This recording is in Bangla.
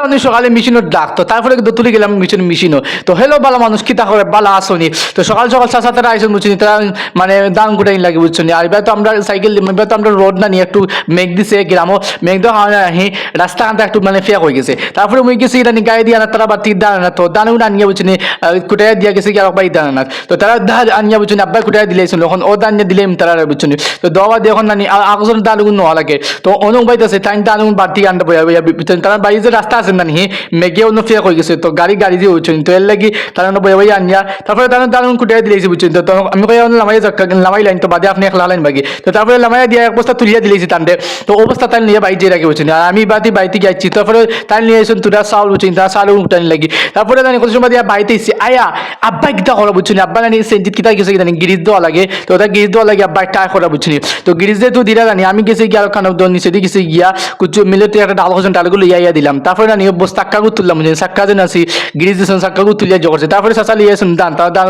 আমি সকালে মেশিনের ডাক তো তারপরে কিন্তু তুলে গেলাম মেশিনও তো হেলো বালা মানুষ কিতা করে বালা আসনি তো সকাল সকাল চাচা তারা আইসন বুঝছি তারা মানে দান গুটাই লাগে বুঝছো আর এবার তো আমরা সাইকেল এবার তো আমরা রোড না নিয়ে একটু মেঘ দিছে গ্রামও মেঘ দেওয়া হয় না রাস্তা কানটা একটু মানে ফেক হয়ে গেছে তারপরে মুই গেছি এটা গায়ে দিয়ে না তারা বা তীর দাঁড়ানো তো দানও না নিয়ে বুঝছি কুটাই দিয়া গেছে কি আর বাই দাঁড়ানো তো তারা দাঁড় আনিয়া বুঝছি আব্বাই কুটাই দিলেছিল এখন ও দান দিলে তারা বুঝছি তো দোয়া দিয়ে এখন নানি আগজন দান নেওয়া লাগে তো অনু বাইতেছে তাই দান বাড়তি আনতে বইয়া তারা বাড়ি যে রাস্তা আছে না নি মেঘে অন্য ফেক হয়ে গেছে তো গাড়ি দিয়ে উঠছেন তো এর লাগি তারা বইয়া বইয়া আনিয়া তারপরে তারা দারুন কুটিয়ে দিলেছি বুঝছেন তো আমি কই লামাই লামাই লাইন তো বাদে আপনি এক লাইন বাকি তো তারপরে লামাই দিয়ে এক বস্তা তুলিয়া দিলেছি তান্ডে তো অবস্থা তাই নিয়ে বাইরে রাখি বুঝছেন আর আমি বাড়িতে গিয়েছি তারপরে তাই নিয়ে এসেছেন তোরা চাউল বুঝছেন তারা চাউল উঠানি লাগি তারপরে জানি কত সময় দিয়ে বাড়িতে এসেছি আয়া আব্বা কিতা করা বুঝছেন আব্বা জানি সেঞ্জিত কিতা গেছে জানি গিরিজ দেওয়া লাগে তো ওটা গিরিজ দেওয়া লাগে আব্বা একটা করা বুঝছেন তো গিরিজ দিয়ে তো দিলা জানি আমি গেছি গিয়ে আর কানক দল নিচে দিয়ে গেছি গিয়া কুচু মিলেতে একটা ডাল খোঁজেন ডালগুলো ইয়া দিলাম তারপরে জানি বস চাক্কাগুলো তুললাম বুঝছেন চাক্কা যেন আসি গিরিজ দিয়েছেন চাক্কাগুলো তুলিয়া জগরছে তারপরে চাচা লিয়েছেন দান তারা দান